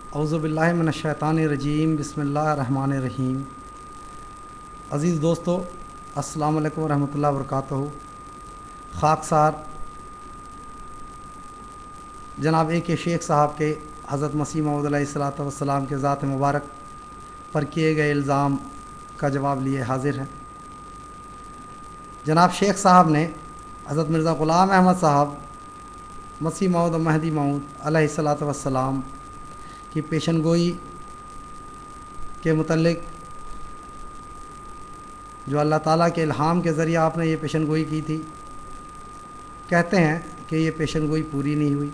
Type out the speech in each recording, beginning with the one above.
اعوذ باللہ من الشیطان الرجیم بسم اللہ الرحمن الرحیم۔ عزیز دوستو، السلام علیکم ورحمۃ اللہ وبرکاتہ۔ خاکسار جناب اے کے شیخ صاحب کے حضرت مسیح موعود علیہ الصلوۃ والسلام کے ذات مبارک پر کیے گئے الزام کا جواب لیے حاضر ہیں۔ جناب شیخ صاحب نے حضرت مرزا غلام احمد صاحب مسیح موعود و مہدی موعود علیہ الصلوۃ والسلام کی پیشن گوئی کے متعلق جو اللہ تعالیٰ کے الہام کے ذریعہ آپ نے یہ پیشن گوئی کی تھی، کہتے ہیں کہ یہ پیشن گوئی پوری نہیں ہوئی۔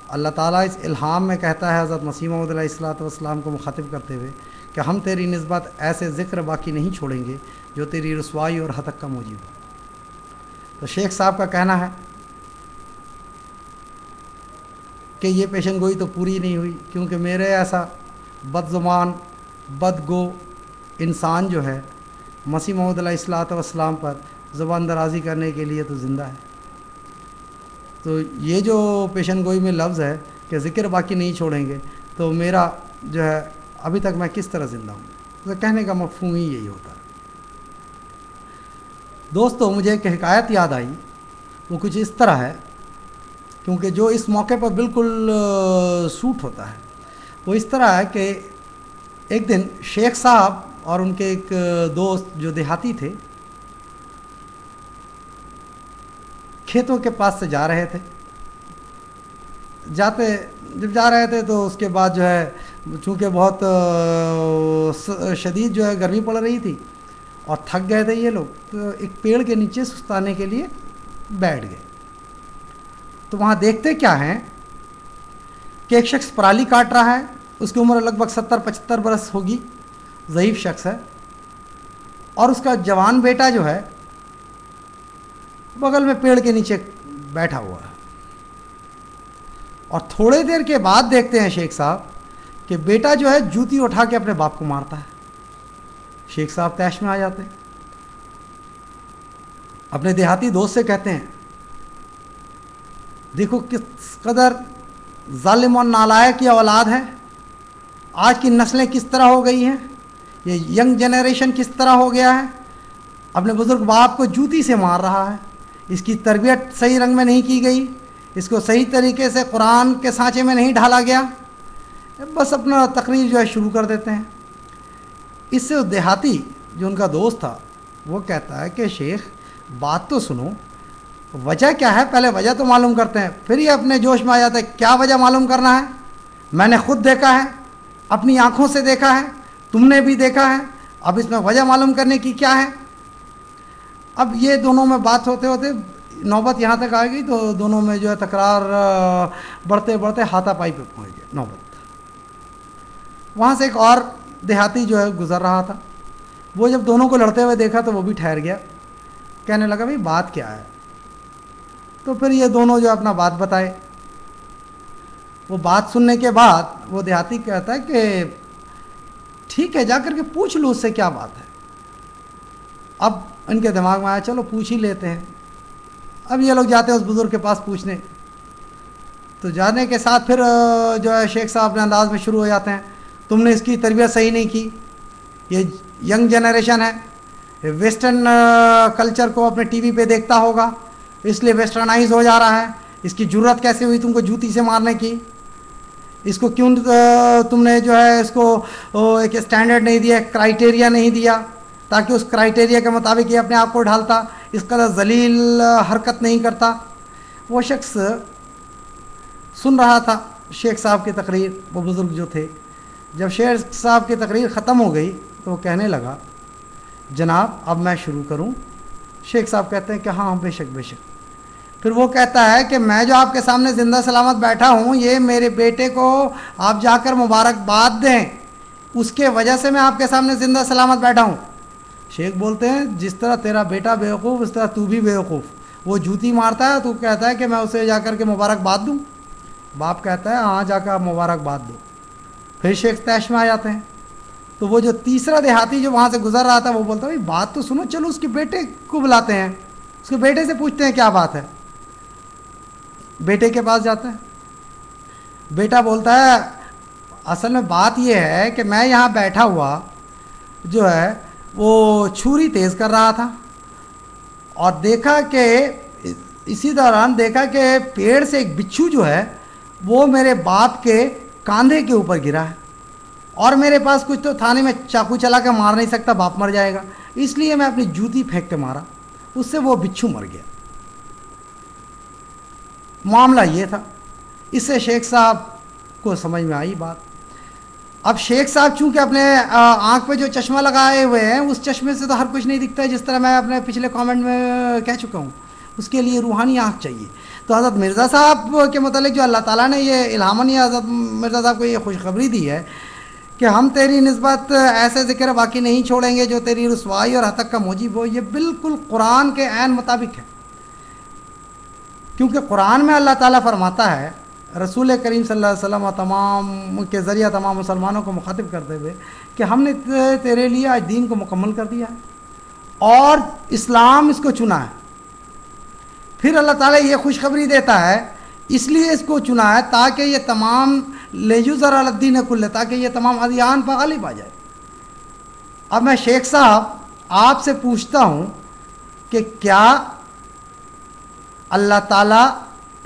اللہ تعالیٰ اس الہام میں کہتا ہے حضرت مسیح موعود علیہ الصلوۃ والسلام کو مخاطب کرتے ہوئے کہ ہم تیری نسبت ایسے ذکر باقی نہیں چھوڑیں گے جو تیری رسوائی اور ہتک کا موجب ہو۔ تو شیخ صاحب کا کہنا ہے کہ یہ پیشن گوئی تو پوری نہیں ہوئی، کیونکہ میرے ایسا بد زبان بدگو انسان جو ہے مسیح موعود علیہ الصلوۃ والسلام پر زبان درازی کرنے کے لیے تو زندہ ہے۔ تو یہ جو پیشن گوئی میں لفظ ہے کہ ذکر باقی نہیں چھوڑیں گے، تو میرا جو ہے ابھی تک میں کس طرح زندہ ہوں؟ تو کہنے کا مفہوم ہی یہی ہوتا ہے۔ دوستو، مجھے ایک حکایت یاد آئی، وہ کچھ اس طرح ہے، کیونکہ جو اس موقع پر بالکل سوٹ ہوتا ہے۔ وہ اس طرح ہے کہ ایک دن شیخ صاحب اور ان کے ایک دوست جو دیہاتی تھے کھیتوں کے پاس سے جا رہے تھے۔ جب جا رہے تھے تو اس کے بعد جو ہے چونکہ بہت شدید جو ہے گرمی پڑ رہی تھی اور تھک گئے تھے یہ لوگ، تو ایک پیڑ کے نیچے سستانے کے لیے بیٹھ گئے۔ تو وہاں دیکھتے کیا ہیں کہ ایک شخص پرالی کاٹ رہا ہے، اس کی عمر لگ بھگ 70-75 برس ہوگی، ضعیف شخص ہے، اور اس کا جوان بیٹا جو ہے بغل میں پیڑ کے نیچے بیٹھا ہوا ہے۔ اور تھوڑے دیر کے بعد دیکھتے ہیں شیخ صاحب کہ بیٹا جو ہے جوتی اٹھا کے اپنے باپ کو مارتا ہے۔ شیخ صاحب طیش میں آ جاتے ہیں، اپنے دیہاتی دوست سے کہتے ہیں دیکھو کس قدر ظالم اور نالائق کی اولاد ہے، آج کی نسلیں کس طرح ہو گئی ہیں، یہ ینگ جنریشن کس طرح ہو گیا ہے، اپنے بزرگ باپ کو جوتی سے مار رہا ہے، اس کی تربیت صحیح رنگ میں نہیں کی گئی، اس کو صحیح طریقے سے قرآن کے سانچے میں نہیں ڈھالا گیا۔ بس اپنا تقریر جو ہے شروع کر دیتے ہیں۔ اس سے دیہاتی جو ان کا دوست تھا وہ کہتا ہے کہ شیخ بات تو سنو، وجہ کیا ہے، پہلے وجہ تو معلوم کرتے ہیں۔ پھر یہ اپنے جوش میں آ جاتا ہے، کیا وجہ معلوم کرنا ہے، میں نے خود دیکھا ہے، اپنی آنکھوں سے دیکھا ہے، تم نے بھی دیکھا ہے، اب اس میں وجہ معلوم کرنے کی کیا ہے۔ اب یہ دونوں میں بات ہوتے ہوتے نوبت یہاں تک آ گئی، تو دونوں میں جو ہے تکرار بڑھتے بڑھتے ہاتھا پائی پہ پہنچ گئے نوبت۔ وہاں سے ایک اور دیہاتی جو ہے گزر رہا تھا، وہ جب دونوں کو لڑتے ہوئے دیکھا تو وہ بھی ٹھہر گیا، کہنے لگا بھائی بات کیا ہے۔ تو پھر یہ دونوں جو اپنا بات بتائے۔ وہ بات سننے کے بعد وہ دیہاتی کہتا ہے کہ ٹھیک ہے، جا کر کے پوچھ لو اس سے کیا بات ہے۔ اب ان کے دماغ میں آیا چلو پوچھ ہی لیتے ہیں۔ اب یہ لوگ جاتے ہیں اس بزرگ کے پاس پوچھنے، تو جانے کے ساتھ پھر جو ہے شیخ صاحب اپنے انداز میں شروع ہو جاتے ہیں، تم نے اس کی تربیت صحیح نہیں کی، یہ ینگ جنریشن ہے، ویسٹرن کلچر کو اپنے ٹی وی پہ دیکھتا ہوگا، اس لیے ویسٹرنائز ہو جا رہا ہے، اس کی جرت کیسے ہوئی تم کو جوتی سے مارنے کی، اس کو کیوں تم نے جو ہے اس کو ایک اسٹینڈرڈ نہیں دیا، کرائٹیریا نہیں دیا تاکہ اس کرائٹیریا کے مطابق یہ اپنے آپ کو ڈھالتا، اس قدر ذلیل حرکت نہیں کرتا۔ وہ شخص سن رہا تھا شیخ صاحب کی تقریر، وہ بزرگ جو تھے۔ جب شیخ صاحب کی تقریر ختم ہو گئی تو وہ کہنے لگا جناب اب میں شروع کروں۔ شیخ صاحب کہتے ہیں کہ ہاں بے شک بے شک۔ پھر وہ کہتا ہے کہ میں جو آپ کے سامنے زندہ سلامت بیٹھا ہوں، یہ میرے بیٹے کو آپ جا کر مبارکباد دیں، اس کے وجہ سے میں آپ کے سامنے زندہ سلامت بیٹھا ہوں۔ شیخ بولتے ہیں جس طرح تیرا بیٹا بیوقوف اس طرح تو بھی بیوقوف، وہ جوتی مارتا ہے تو کہتا ہے کہ میں اسے جا کر کے مبارکباد دوں۔ باپ کہتا ہے ہاں جا کر مبارکباد دو۔ پھر شیخ طیش میں آ جاتے ہیں۔ تو وہ جو تیسرا دیہاتی جو وہاں سے گزر رہا تھا وہ بولتا ہے بات تو سنو، چلو اس کے بیٹے کو بلاتے ہیں، اس کے بیٹے سے پوچھتے ہیں کیا بات ہے۔ بیٹے کے پاس جاتا ہے، بیٹا بولتا ہے اصل میں بات یہ ہے کہ میں یہاں بیٹھا ہوا جو ہے وہ چھری تیز کر رہا تھا اور دیکھا کہ اسی دوران دیکھا کہ پیڑ سے ایک بچھو جو ہے وہ میرے باپ کے کاندھے کے اوپر گرا ہے اور میرے پاس کچھ تو تھا نہیں، میں چاقو چلا کے مار نہیں سکتا، باپ مر جائے گا، اس لیے میں اپنی جوتی پھینک کے مارا، اس سے وہ بچھو مر گیا۔ معاملہ یہ تھا۔ اس سے شیخ صاحب کو سمجھ میں آئی بات۔ اب شیخ صاحب چونکہ اپنے آنکھ پہ جو چشمہ لگائے ہوئے ہیں اس چشمے سے تو ہر کچھ نہیں دکھتا ہے، جس طرح میں اپنے پچھلے کامنٹ میں کہہ چکا ہوں، اس کے لیے روحانی آنکھ چاہیے۔ تو حضرت مرزا صاحب کے متعلق جو اللہ تعالیٰ نے یہ الہاماً یا حضرت مرزا صاحب کو یہ خوشخبری دی ہے کہ ہم تیری نسبت ایسے ذکر باقی نہیں چھوڑیں گے جو تیری رسوائی اور ہتک کا موجب ہو، یہ بالکل قرآن کے عین مطابق ہے، کیونکہ قرآن میں اللہ تعالیٰ فرماتا ہے رسول کریم صلی اللہ علیہ وسلم تمام کے ذریعہ تمام مسلمانوں کو مخاطب کرتے ہوئے کہ ہم نے تیرے لیے آج دین کو مکمل کر دیا ہے اور اسلام اس کو چنا ہے۔ پھر اللہ تعالیٰ یہ خوشخبری دیتا ہے اس لیے اس کو چنا ہے تاکہ یہ تمام لیجوزر الدین کل، تاکہ یہ تمام ادیان پر غالب آ جائے۔ اب میں شیخ صاحب آپ سے پوچھتا ہوں کہ کیا اللہ تعالیٰ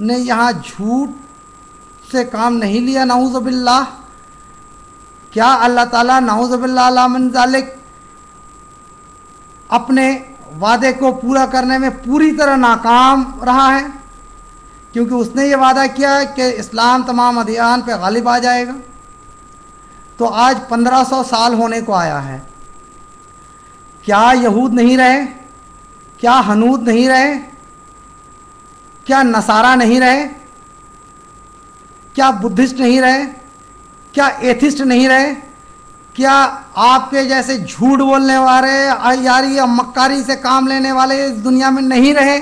نے یہاں جھوٹ سے کام نہیں لیا؟ نعوذ باللہ، کیا اللہ تعالیٰ نعوذ باللہ علی من ذالک اپنے وعدے کو پورا کرنے میں پوری طرح ناکام رہا ہے؟ کیونکہ اس نے یہ وعدہ کیا ہے کہ اسلام تمام ادیان پہ غالب آ جائے گا۔ تو آج 1500 سال ہونے کو آیا ہے، کیا یہود نہیں رہے؟ کیا ہنود نہیں رہے؟ کیا نصارہ نہیں رہے؟ کیا بدھسٹ نہیں رہے؟ کیا ایتھسٹ نہیں رہے؟ کیا آپ کے جیسے جھوٹ بولنے والے عیاری اور مکاری سے کام لینے والے اس دنیا میں نہیں رہے؟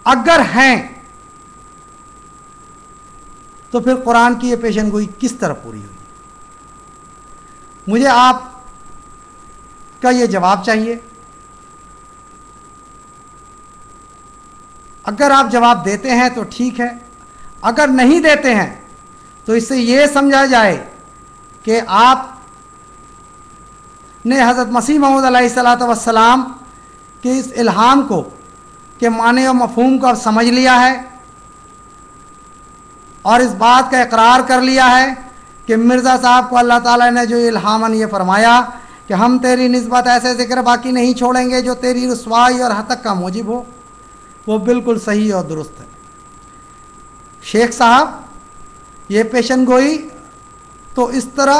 اگر ہیں تو پھر قرآن کی یہ پیشن گوئی کس طرح پوری ہوئی؟ مجھے آپ کا یہ جواب چاہیے۔ اگر آپ جواب دیتے ہیں تو ٹھیک ہے، اگر نہیں دیتے ہیں تو اس سے یہ سمجھا جائے کہ آپ نے حضرت مسیح موعود علیہ الصلوۃ والسلام کے اس الہام کو کے معنی و مفہوم کو اب سمجھ لیا ہے اور اس بات کا اقرار کر لیا ہے کہ مرزا صاحب کو اللہ تعالیٰ نے جو الہاماً یہ فرمایا کہ ہم تیری نسبت ایسے ذکر باقی نہیں چھوڑیں گے جو تیری رسوائی اور ہتک کا موجب ہو، وہ بالکل صحیح اور درست ہے۔ شیخ صاحب یہ پیشن گوئی تو اس طرح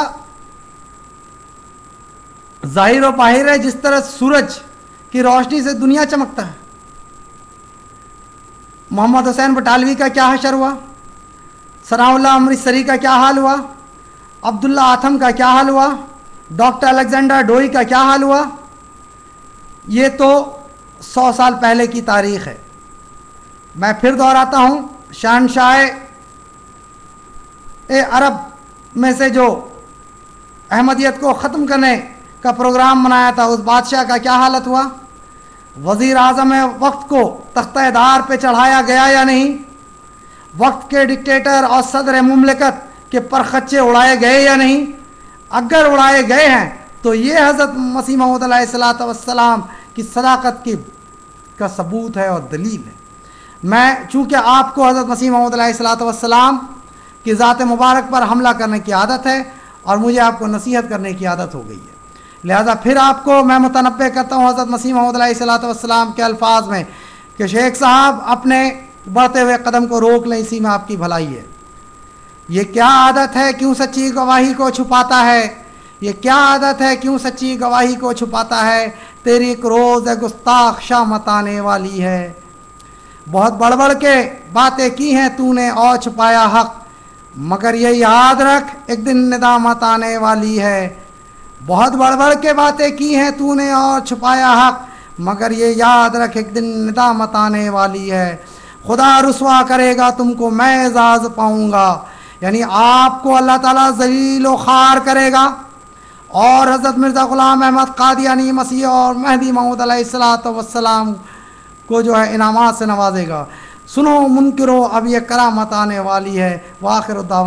ظاہر و باہر ہے جس طرح سورج کی روشنی سے دنیا چمکتا ہے۔ محمد حسین بٹالوی کا کیا حشر ہوا؟ ثناء اللہ امرتسری کا کیا حال ہوا؟ عبداللہ آتھم کا کیا حال ہوا؟ ڈاکٹر الیگزینڈر ڈوئی کا کیا حال ہوا؟ یہ تو 100 سال پہلے کی تاریخ ہے۔ میں پھر دہراتا ہوں، شہنشاہ عرب میں سے جو احمدیت کو ختم کرنے کا پروگرام بنایا تھا اس بادشاہ کا کیا حالت ہوا؟ وزیر اعظم وقت کو تختہ دار پہ چڑھایا گیا یا نہیں؟ وقت کے ڈکٹیٹر اور صدر مملکت کے پرخچے اڑائے گئے یا نہیں؟ اگر اڑائے گئے ہیں تو یہ حضرت مسیح موعود علیہ الصلوۃ والسلام کی صداقت کا ثبوت ہے اور دلیل ہے۔ میں چونکہ آپ کو حضرت مسیح موعود علیہ الصلوۃ والسلام کی ذات مبارک پر حملہ کرنے کی عادت ہے اور مجھے آپ کو نصیحت کرنے کی عادت ہو گئی ہے، لہذا پھر آپ کو میں متنبہ کرتا ہوں حضرت مسیح موعود علیہ الصلوۃ والسلام کے الفاظ میں کہ شیخ صاحب اپنے بڑھتے ہوئے قدم کو روک لیں، اسی میں آپ کی بھلائی ہے۔ یہ کیا عادت ہے کیوں سچی گواہی کو چھپاتا ہے؟ یہ کیا عادت ہے کیوں سچی گواہی کو چھپاتا ہے؟ تیری ایک روز ہے گستاخ شامت آنے والی ہے، بہت بڑھ بڑھ کے باتیں کی ہیں تو نے اور چھپایا حق، مگر یہ یاد رکھ ایک دن ندامت آنے والی ہے۔ بہت بڑھ بڑھ کے باتیں کی ہیں تو نے اور چھپایا حق، مگر یہ یاد رکھ ایک دن ندامت آنے والی ہے۔ خدا رسوا کرے گا تم کو، میں اعزاز پاؤں گا، یعنی آپ کو اللہ تعالیٰ ذلیل و خوار کرے گا اور حضرت مرزا غلام احمد قادیانی مسیح اور مہدی موعود علیہ الصلوۃ والسلام کو جو ہے انعامات سے نوازے گا۔ سنو منکرو اب یہ کرامت آنے والی ہے۔ وآخر الدعوانا